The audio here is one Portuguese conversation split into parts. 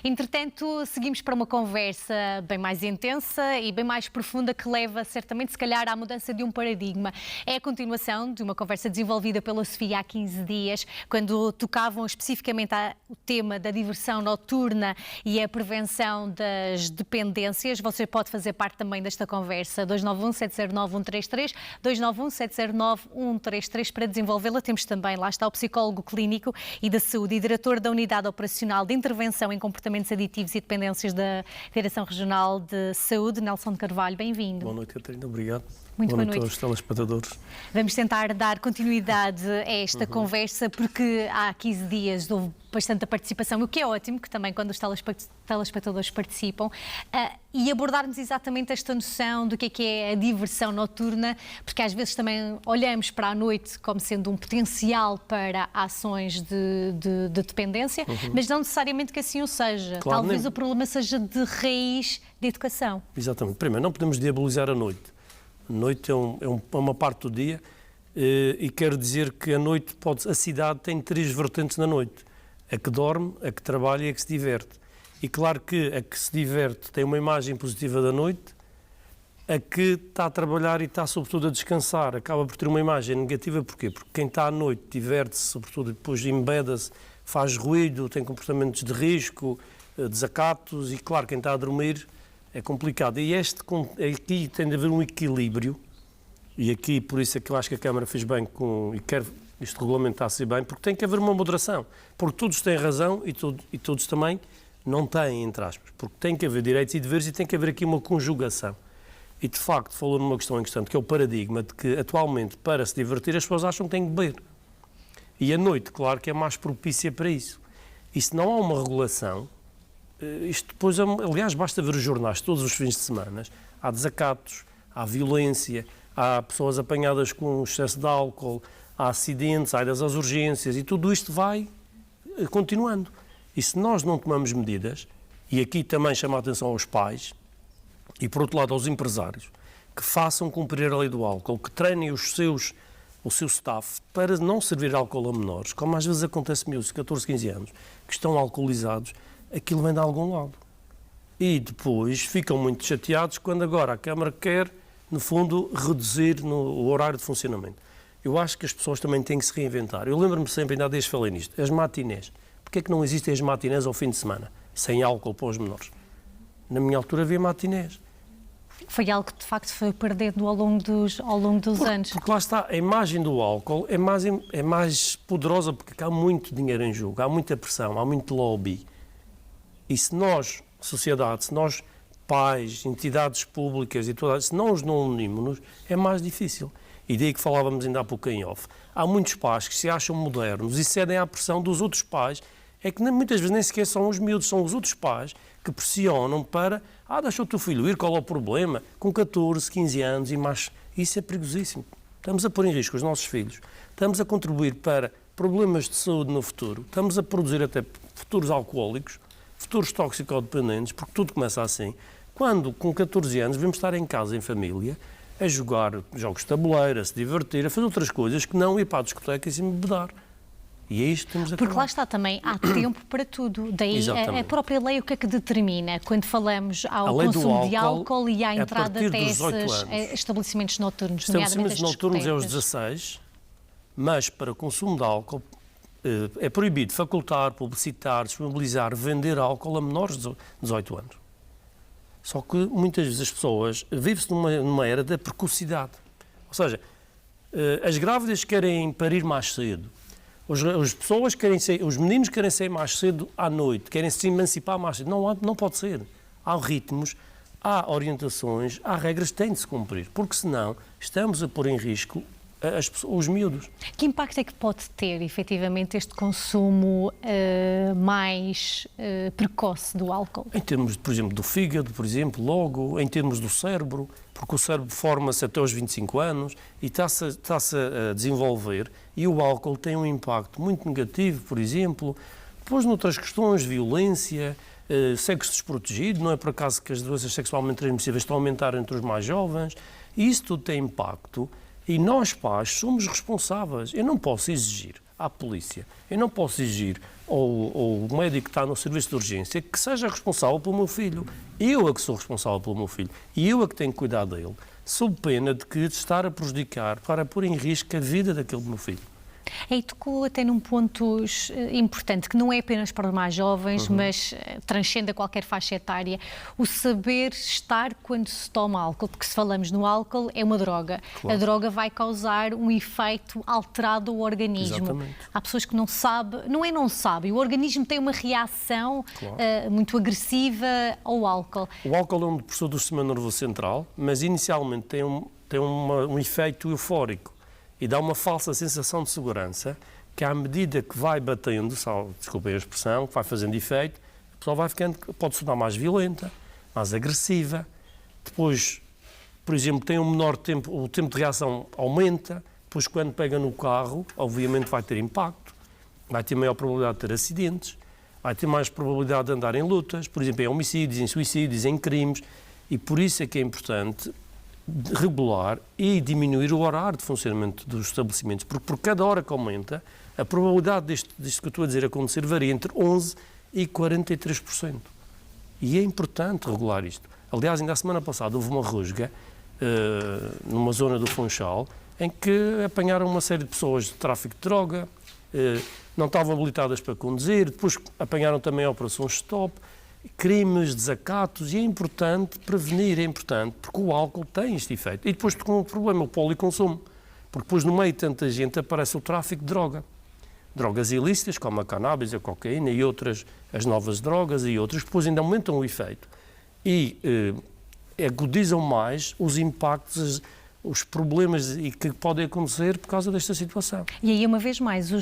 Entretanto, seguimos para uma conversa bem mais intensa e bem mais profunda que leva, certamente, se calhar, à mudança de um paradigma. É a continuação de uma conversa desenvolvida pela Sofia há 15 dias, quando tocavam especificamente o tema da diversão noturna e a prevenção das dependências. Você pode fazer parte também desta conversa. 291-709-133, 291-709-133. Para desenvolvê-la, temos também, lá está, o psicólogo clínico e da saúde e diretor da Unidade Operacional de Intervenção em Comportamentos Aditivos e Dependências da Direção Regional de Saúde, Nelson de Carvalho. Bem-vindo. Boa noite, Catarina. Obrigado. Muito boa noite aos telespectadores. Vamos tentar dar continuidade a esta conversa, porque há 15 dias houve bastante participação, o que é ótimo, que também quando os telespectadores participam, e abordarmos exatamente esta noção do que é a diversão noturna, porque às vezes também olhamos para a noite como sendo um potencial para ações de dependência, mas não necessariamente que assim o seja. Claro, Talvez o problema seja de raiz de educação. Exatamente. Primeiro, não podemos diabolizar a noite. A noite é uma parte do dia e quero dizer que a cidade tem 3 vertentes na noite. A que dorme, a que trabalha e a que se diverte. E claro que a que se diverte tem uma imagem positiva da noite, a que está a trabalhar e está sobretudo a descansar acaba por ter uma imagem negativa. Porquê? Porque quem está à noite diverte-se, sobretudo depois embeda-se, faz ruído, tem comportamentos de risco, desacatos e claro, quem está a dormir é complicado. E aqui tem de haver um equilíbrio, e aqui por isso é que eu acho que a Câmara fez bem e quer isto regulamentar-se bem, porque tem que haver uma moderação, porque todos têm razão e todos também não têm, entre aspas, porque tem que haver direitos e deveres e tem que haver aqui uma conjugação. E de facto falou numa questão importante, que é o paradigma de que atualmente para se divertir as pessoas acham que têm que beber. E a noite, claro que é mais propícia para isso. E se não há uma regulação, isto depois, aliás, basta ver os jornais todos os fins de semana, há desacatos, há violência, há pessoas apanhadas com excesso de álcool, há acidentes, há idas às urgências e tudo isto vai continuando. E se nós não tomamos medidas, e aqui também chama a atenção aos pais e, por outro lado, aos empresários, que façam cumprir a lei do álcool, que treinem o seu staff para não servir álcool a menores, como às vezes acontece miúdos de 14, 15 anos, que estão alcoolizados, aquilo vem de algum lado. E depois ficam muito chateados quando agora a Câmara quer, no fundo, reduzir o horário de funcionamento. Eu acho que as pessoas também têm que se reinventar. Eu lembro-me sempre, ainda há dias falei nisto, as matinés. Porquê é que não existem as matinés ao fim de semana, sem álcool para os menores? Na minha altura havia matinés. Foi algo que de facto foi perdendo ao longo dos anos. Porque lá está, a imagem do álcool é mais poderosa porque há muito dinheiro em jogo, há muita pressão, há muito lobby. E se nós, sociedade, se nós, pais, entidades públicas e todas, se não os não unimos, é mais difícil. E daí que falávamos ainda há pouco em off. Há muitos pais que se acham modernos e cedem à pressão dos outros pais. É que muitas vezes nem sequer são os miúdos, são os outros pais que pressionam para deixa o teu filho ir, qual é o problema? Com 14, 15 anos e mais. Isso é perigosíssimo. Estamos a pôr em risco os nossos filhos. Estamos a contribuir para problemas de saúde no futuro. Estamos a produzir até futuros alcoólicos, futuros toxicodependentes, porque tudo começa assim. Quando, com 14 anos, devemos estar em casa, em família, a jogar jogos de tabuleiro, a se divertir, a fazer outras coisas que não ir para a discoteca e se embebedar. E é isto que temos a Porque lá está também, há tempo para tudo. Daí a própria lei o que é que determina quando falamos ao consumo de álcool e à entrada até esses estabelecimentos noturnos? Estabelecimentos noturnos é aos 16, mas para consumo de álcool é proibido facultar, publicitar, disponibilizar, vender álcool a menores de 18 anos. Só que muitas vezes as pessoas vivem-se numa era da precocidade. Ou seja, as grávidas querem parir mais cedo, os meninos querem sair mais cedo à noite, querem se emancipar mais cedo. Não pode ser. Há ritmos, há orientações, há regras que têm de se cumprir, porque senão estamos a pôr em risco os miúdos. Que impacto é que pode ter, efetivamente, este consumo mais precoce do álcool? Em termos, por exemplo, do fígado, por exemplo, logo, em termos do cérebro, porque o cérebro forma-se até aos 25 anos e está-se a desenvolver, e o álcool tem um impacto muito negativo, por exemplo, depois noutras questões, violência, sexo desprotegido, não é por acaso que as doenças sexualmente transmissíveis estão a aumentar entre os mais jovens, e isso tudo tem impacto. E nós, pais, somos responsáveis. Eu não posso exigir à polícia, eu não posso exigir ou o médico que está no serviço de urgência, que seja responsável pelo meu filho. Eu é que sou responsável pelo meu filho e eu é que tenho que cuidar dele, sob pena de que estar a prejudicar, para pôr em risco a vida daquele meu filho. E tocou até num ponto importante, que não é apenas para os mais jovens, mas transcende a qualquer faixa etária, o saber estar quando se toma álcool, porque se falamos no álcool é uma droga. Claro. A droga vai causar um efeito alterado ao organismo. Exatamente. Há pessoas que não sabem, não sabem, o organismo tem uma reação muito agressiva ao álcool. O álcool é um depressor do sistema nervoso central, mas inicialmente tem um efeito eufórico e dá uma falsa sensação de segurança que, à medida que vai batendo, desculpem a expressão, que vai fazendo efeito, a pessoa vai ficando, pode se tornar mais violenta, mais agressiva. Depois, por exemplo, tem um menor tempo, o tempo de reação aumenta. Depois, quando pega no carro, obviamente vai ter impacto, vai ter maior probabilidade de ter acidentes, vai ter mais probabilidade de andar em lutas, por exemplo, em homicídios, em suicídios, em crimes. E por isso é que é importante regular e diminuir o horário de funcionamento dos estabelecimentos, porque por cada hora que aumenta, a probabilidade disto que eu estou a dizer acontecer varia entre 11% e 43%. E é importante regular isto. Aliás, ainda a semana passada houve uma rusga numa zona do Funchal em que apanharam uma série de pessoas de tráfico de droga, não estavam habilitadas para conduzir, depois apanharam também a operação Stop, crimes, desacatos, e é importante prevenir, é importante, porque o álcool tem este efeito. E depois com o problema, o policonsumo, porque depois no meio de tanta gente aparece o tráfico de droga. Drogas ilícitas, como a cannabis, a cocaína e outras, as novas drogas e outras, que depois ainda aumentam o efeito e agudizam mais os impactos, os problemas que podem acontecer por causa desta situação. E aí, uma vez mais,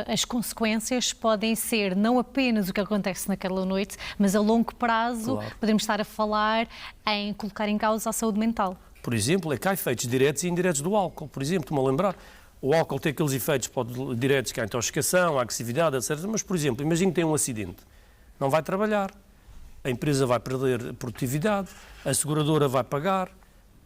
as consequências podem ser não apenas o que acontece naquela noite, mas a longo prazo podemos estar a falar em colocar em causa a saúde mental. Por exemplo, é que há efeitos diretos e indiretos do álcool. Por exemplo, estou-me a lembrar, o álcool tem aqueles efeitos diretos que há a intoxicação, a agressividade, etc. Mas, por exemplo, imagine que tem um acidente, não vai trabalhar, a empresa vai perder produtividade, a seguradora vai pagar,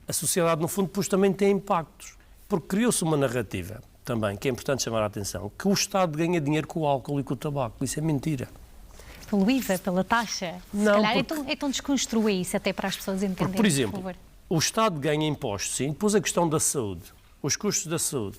a sociedade, no fundo, depois também tem impactos, porque criou-se uma narrativa também, que é importante chamar a atenção, que o Estado ganha dinheiro com o álcool e com o tabaco. Isso é mentira. Pelo IVA, pela taxa? Não, se calhar, porque... então desconstrua isso, até para as pessoas entenderem, porque, por exemplo, favor. O Estado ganha impostos, sim, depois a questão da saúde, os custos da saúde,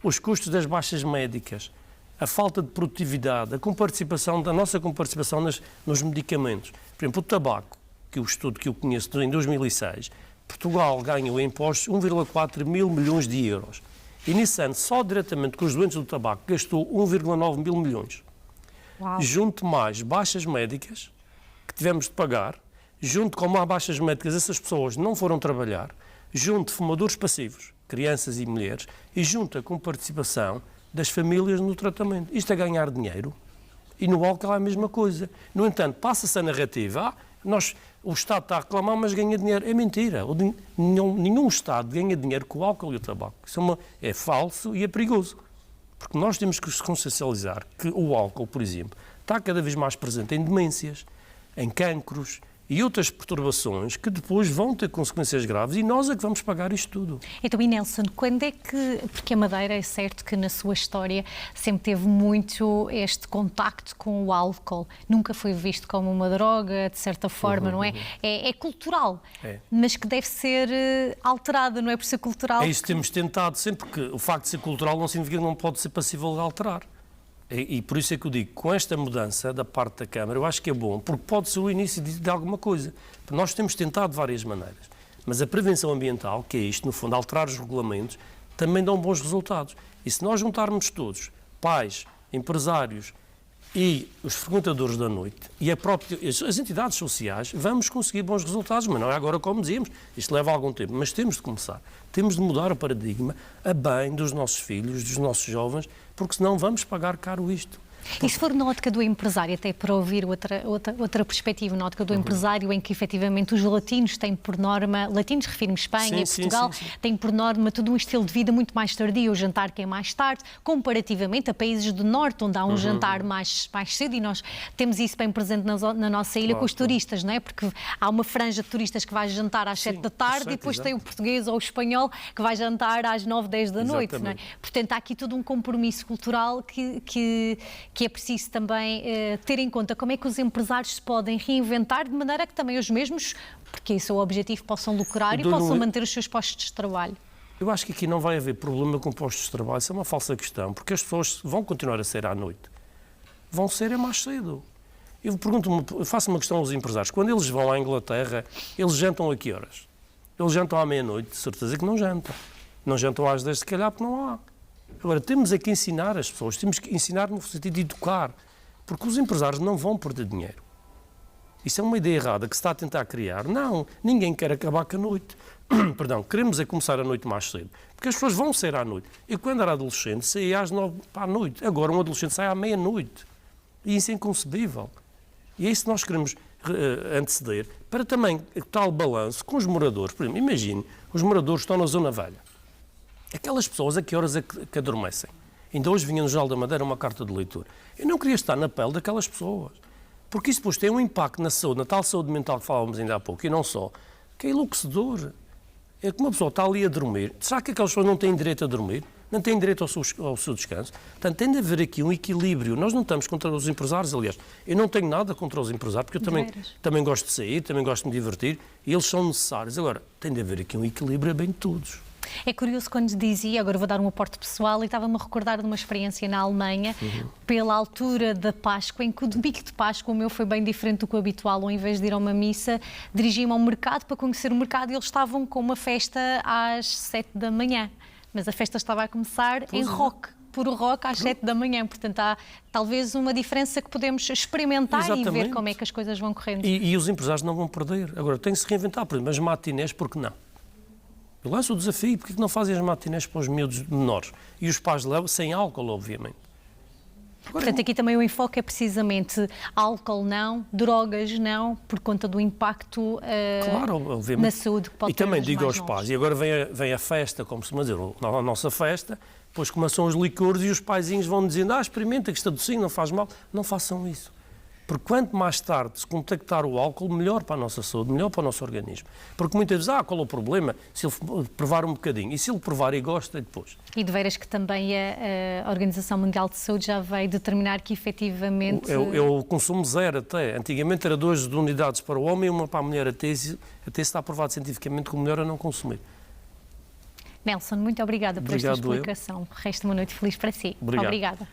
os custos das baixas médicas, a falta de produtividade, a nossa comparticipação nos medicamentos. Por exemplo, o tabaco, que é o estudo que eu conheço em 2006, Portugal ganhou em impostos 1,4 mil milhões de euros. E nesse ano, só diretamente com os doentes do tabaco, gastou 1,9 mil milhões. Uau. Junto mais baixas médicas, que tivemos de pagar, junto com mais baixas médicas, essas pessoas não foram trabalhar, junto de fumadores passivos, crianças e mulheres, e junto com participação das famílias no tratamento. Isto é ganhar dinheiro. E no álcool é a mesma coisa. No entanto, passa-se a narrativa, o Estado está a reclamar, mas ganha dinheiro. É mentira. Nenhum Estado ganha dinheiro com o álcool e o tabaco. Isso é falso e é perigoso. Porque nós temos que consciencializar que o álcool, por exemplo, está cada vez mais presente em demências, em cancros e outras perturbações que depois vão ter consequências graves e nós é que vamos pagar isto tudo. Então, e Nelson, quando é que... Porque a Madeira, é certo que na sua história sempre teve muito este contacto com o álcool. Nunca foi visto como uma droga, de certa forma, não é? É cultural, mas que deve ser alterada, não é por ser cultural? É isso que temos tentado sempre, porque o facto de ser cultural não significa que não pode ser passível de alterar. E por isso é que eu digo, com esta mudança da parte da Câmara, eu acho que é bom, porque pode ser o início de alguma coisa. Porque nós temos tentado de várias maneiras. Mas a prevenção ambiental, que é isto, no fundo, alterar os regulamentos, também dão bons resultados. E se nós juntarmos todos, pais, empresários e os frequentadores da noite e as entidades sociais, vamos conseguir bons resultados, mas não é agora como dizíamos, isto leva algum tempo, mas temos de começar. Temos de mudar o paradigma a bem dos nossos filhos, dos nossos jovens, porque senão vamos pagar caro isto. E se for na ótica do empresário, até para ouvir outra perspectiva, na ótica do empresário, em que efetivamente os latinos têm por norma, latinos refiro-me Espanha e Portugal, têm por norma todo um estilo de vida muito mais tardio, o jantar que é mais tarde, comparativamente a países do norte, onde há um jantar mais cedo, e nós temos isso bem presente na nossa ilha com os turistas, não é? Porque há uma franja de turistas que vai jantar às 7 da tarde e depois tem o português ou o espanhol que vai jantar às 9, 10 da noite, não é? Portanto, há aqui todo um compromisso cultural que que é preciso também ter em conta como é que os empresários se podem reinventar de maneira que também os mesmos, porque esse é o objetivo, possam lucrar e possam manter os seus postos de trabalho. Eu acho que aqui não vai haver problema com postos de trabalho, isso é uma falsa questão, porque as pessoas vão continuar a sair à noite. Vão sair mais cedo. Eu faço uma questão aos empresários. Quando eles vão à Inglaterra, eles jantam a que horas? Eles jantam à meia-noite, de certeza que não jantam. Não jantam às 10, se calhar, porque não há. Agora, temos é que ensinar as pessoas, temos que ensinar no sentido de educar, porque os empresários não vão perder dinheiro. Isso é uma ideia errada que se está a tentar criar. Não, ninguém quer acabar com a noite. Perdão, queremos é começar a noite mais cedo, porque as pessoas vão sair à noite. Eu, quando era adolescente, saía às 9 para a noite. Agora, um adolescente sai à meia-noite. E isso é inconcebível. E é isso que nós queremos anteceder, para também tal balanço com os moradores. Por exemplo, imagine, os moradores estão na Zona Velha. Aquelas pessoas, a que horas é que adormecem? Ainda hoje vinha no Jornal da Madeira uma carta de leitura. Eu não queria estar na pele daquelas pessoas, porque isso depois tem um impacto na saúde, na tal saúde mental que falávamos ainda há pouco, e não só, que é enlouquecedor. É que uma pessoa está ali a dormir. Será que aquelas pessoas não têm direito a dormir? Não têm direito ao seu descanso? Portanto, tem de haver aqui um equilíbrio. Nós não estamos contra os empresários, aliás. Eu não tenho nada contra os empresários, porque eu também gosto de sair, também gosto de me divertir, e eles são necessários. Agora, tem de haver aqui um equilíbrio a bem de todos. É curioso quando dizia, agora vou dar um aporte pessoal, e estava-me a recordar de uma experiência na Alemanha, pela altura da Páscoa, em que o domingo de Páscoa o meu foi bem diferente do que o habitual. Ao invés de ir a uma missa, dirigi-me ao mercado para conhecer o mercado, e eles estavam com uma festa às 7 da manhã. Mas a festa estava a começar em rock, puro rock, às 7 da manhã. Portanto, há talvez uma diferença que podemos experimentar. Exatamente. E ver como é que as coisas vão correndo. E os empresários não vão perder. Agora, tem que se reinventar. Por exemplo, as matinés, por que não? Eu lanço o desafio, porque não fazem as matinés para os miúdos menores? E os pais levam, sem álcool, obviamente. Agora, portanto, aqui também o enfoque é precisamente álcool não, drogas não, por conta do impacto na saúde que pode ter. E também digo aos pais, e agora vem a festa, como se costuma dizer, a nossa festa, depois começam os licores e os paizinhos vão dizendo, experimenta que está docinho, não faz mal. Não façam isso. Porque quanto mais tarde se contactar o álcool, melhor para a nossa saúde, melhor para o nosso organismo. Porque muitas vezes, qual é o problema? Se ele provar um bocadinho. E se ele provar e gosta, depois. E de veras que também a Organização Mundial de Saúde já veio determinar que efetivamente... É o consumo zero até. Antigamente era 2 unidades para o homem e 1 para a mulher. Até está aprovado cientificamente que o melhor é não consumir. Nelson, muito obrigada por esta explicação. Resta uma noite feliz para si. Obrigado. Obrigada.